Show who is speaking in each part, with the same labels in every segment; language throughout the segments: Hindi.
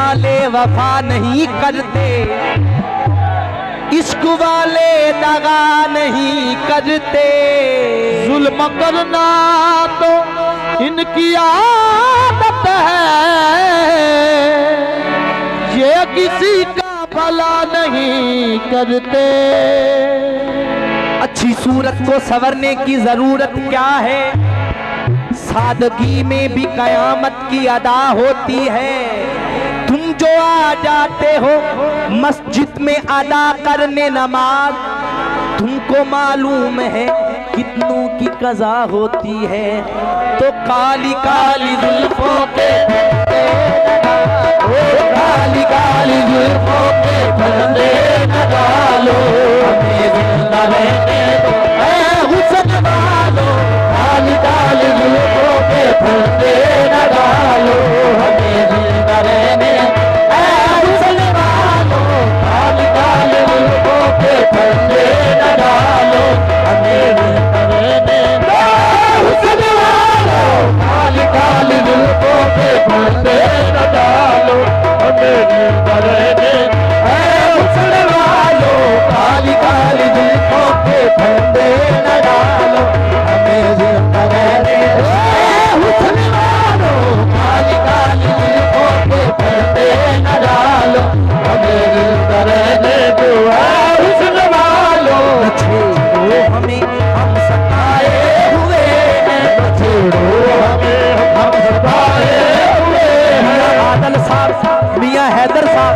Speaker 1: वाले वफा नहीं करते, इश्क वाले दगा नहीं करते।
Speaker 2: जुल्म करना तो इनकी आदत है, ये किसी का भला नहीं करते।
Speaker 1: अच्छी सूरत को संवरने की जरूरत क्या है, सादगी में भी कयामत की अदा होती है। तुम जो आ जाते हो मस्जिद में अदा करने नमाज, तुमको मालूम है कितनों की कज़ा होती है। तो काली काली जुल्फों के काली काली जुल्फों के पर्दे न डालो, हमें जिंदा रहने दो ऐ हुस्न वालो। काली काली जुल्फों के पर्दे न डालो, हमें जिंदा रहने ऐ हुस्न वालो। काली काली जुल्फों के पर्दे न डालो, हमें जिंदा रहने ऐ हुस्न वालो। काली काली जुल्फों के पर्दे न डालो, हमें जिंदा रहने ऐ हुस्न वालो। काली काली जुल्फों के पर्दे न डालो, हमें जिंदा रहने ऐ हुस्न वालो। काली काली जुल्फों के पर्दे न डालो, हमें जिंदा रहने दो ऐ हुस्न वालो। छोड़ो हमें हम सताए हुए हैं, छोड़ो हमें हम सताए हुए हैं। आदल साहब, मियां हैदर साहब,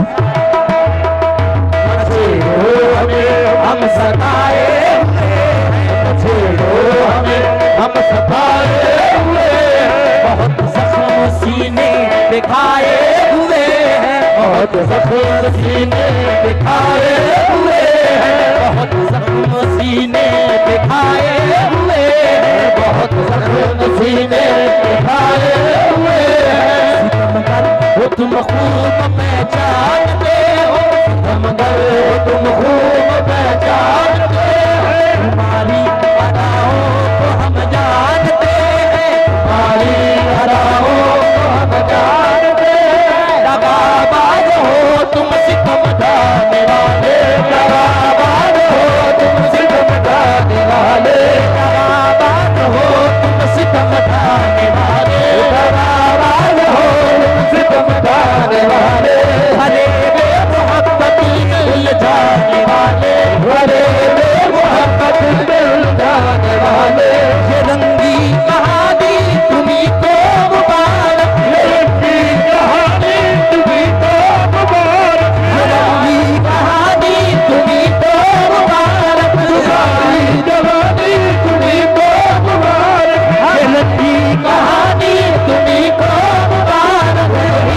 Speaker 1: छोड़ो हमें हम सताए हुए हैं, छोड़ो हमें हम सताए हुए हैं। बहुत जख्म सीने दिखाए हुए हैं, बहुत जख्म सीने दिखाए हुए हैं, बहुत जख्म सीने दिखाए हुए हैं, बहुत जख्म सीने दिखाए हुए हैं। सितमगर हो तुम खूब पहचानते हो, सितमगर हो तुम खूब पहचानते हो। तुम्हारी अदाओं को हम जानते हैं, तुम्हारी अदाओं को हम जानते हैं। दगाबाज हो तुम सितम ढाने वाले, दगाबाज हो तुम सितम ढाने वाले, दगाबाज हो तुम सितम ढाने वाले, दगाबाज हो तुम सितम ढाने वाले। हरे बेमोहब्बत में उलझाने वाले, हरे बेमोहब्बत में उलझाने वाले। ये रंगी कहानी तुम्हीं को मुबारक, ये रंगी कहानी तुम्हीं को मुबारक, ये रंगी कहानी तुम्हीं को मुबारक, तुम्हारी जवानी तुम्हीं को मुबारक, ये रंगी कहानी तुम्हीं को मुबारक, ये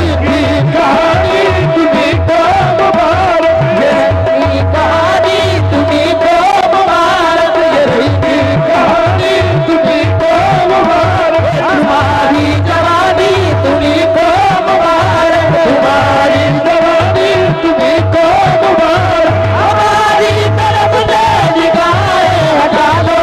Speaker 1: कहानी तुम्हीं को मुबारक, ये रंगी कहानी तुम्हीं को मुबारक, ये रंगी कहानी तुम्हीं को मुबारक। तुम्हारी जवानी तुम्हीं को मुबारक, तुम्हारी जवानी तुम्हीं को मुबारक। हमारी तरफ से निगाहें हटा लो,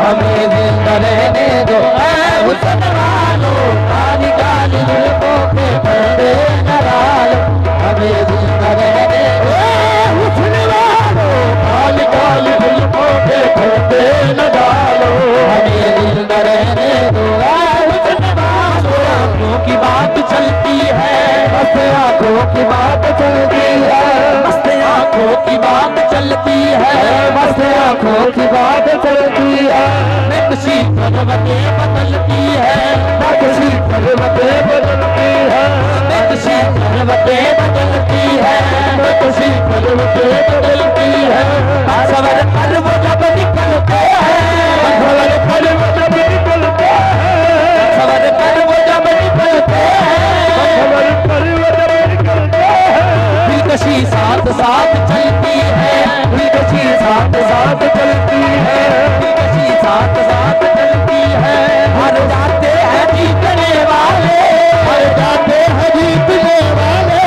Speaker 1: हमें जिंदा रहने दो ऐ हुस्न वालो। काली काली जुल्फों के पर्दे न डालो, हमें जिंदा रहने दो ऐ हुस्न वालो। काली काली जुल्फों के पर्दे न डालो, हमें जिंदा रहने दो ऐ हुस्न वालो। आंखों की बात चलती है, मस्त आंखों की बात चलती है, मस्त आंखों की बात चलती है, मस्त आंखों की बात चलती है। नक्शी पर्वतें बदलती है, नक्शी पर्वतें बदलती है, नक्शी पर्वतें बदलती है, नक्शी पर्वतें बदलती है। सवर पर वो जब निकलते हैं, सवर पर वो जब निकलते हैं, सवर पर वो जब निकलते हैं, सवर पर वो जब निकलते हैं। दिलकशी साथ साथ चलती है, दिलकशी साथ साथ चलती है, दिलकशी साथ साथ चलती है। हर जाते हैं जीतने वाले, हर जाते हैं जीतने वाले,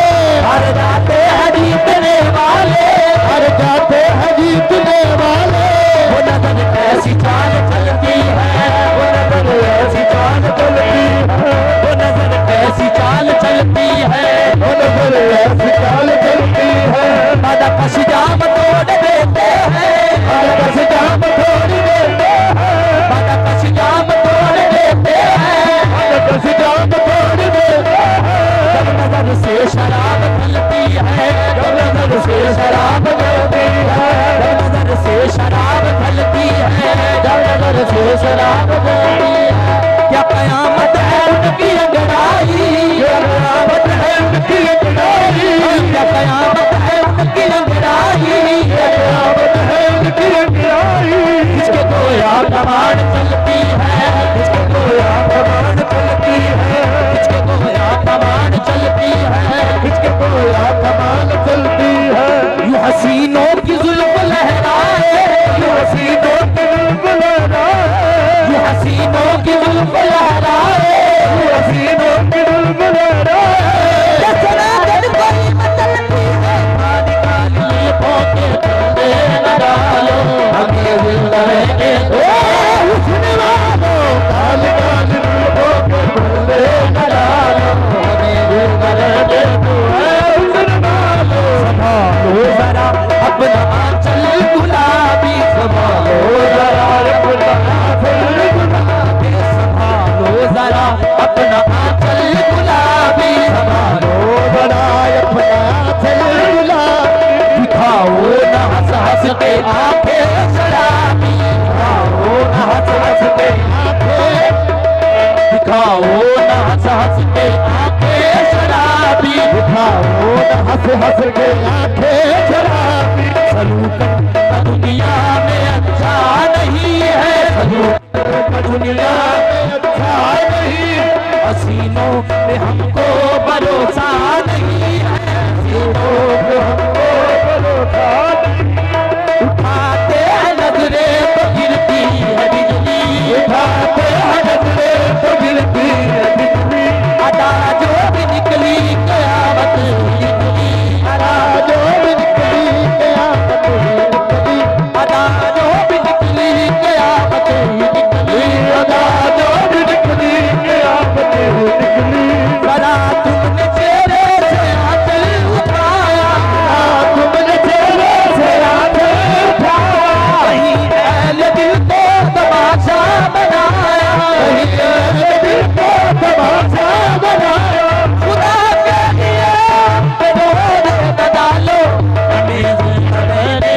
Speaker 1: हर जाते हैं जीतने वाले, हर जाते हैं जीतने वाले। वो नजर कैसी चाल चलती क्या कयामत है उनकी अंगड़ाई, क्या कयामत है उनकी अंगड़ाई, क्या कयामत है उनकी अंगड़ाई, क्या कयामत है उनकी अंगड़ाई। जिसके गोया कमान चलती है, जिसके गोया कमान चलती है, जिसके गोया कमान चलती है, जिसके गोया कमान चलती है। यूं हसीनों की जुल्फ लहराए, यूं हसीनों की जुल्फ लहराए, यूं हसीनों की जुल्फ लहराए, यूं हसीनों की जुल्फ लहराए। दसना दिन कोई मचलती है, काली काली जुल्फों के पर्दे न डालो, हमें जिंदा रहने दो हुस्न वालों, काली काली जुल्फों के पर्दे न डालो, हमें जिंदा रहने दो हुस्न वालों। संभालो जरा अपना आंचल गुलाबी, संभालो जरा अपना आंचल गुलाबी, संभालो जरा अपना आंचल गुलाबी, संभालो जरा अपना आंचल गुलाबी। दिखाओ ना हंस हंस के आंखें शराबी, दिखाओ ना हंस हंस के आंखें, दिखाओ ना हंस हंस के आंखें शराबी, दिखाओ ना हंस हंस के आंखें शराबी। सलूकन का दुनिया में अच्छा नहीं है, सलूकन का दुनिया में अच्छा नहीं, हसीनों पे हमको भरोसा नहीं है, हसीनों पे हमको भरोसा नहीं। उठाते हैं नजरे तो गिरती है बिजली, उठाते हैं नजरे तो गिरती है बिजली। अदा जो भी निकली कयामत निकली, अदा जो भी निकली कयामत निकली, अदा जो भी निकली कयामत निकली, अदा जो भी निकली कयामत निकली। जरा तुमने चेहरे से आंचल उठाया, तुमने चेहरे से आंचल उठाया, कहीं अहले दिल को तमाशा बनाया, कहीं अहले दिल को तमाशा बनाया। खुदा के लिए रोने न डालो, हमें जिंदा रहने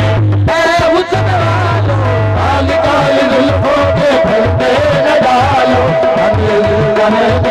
Speaker 1: है हुस्न वालों, काली काली जुल्फों के पर्दे न डालो, हमें जिंदा रहने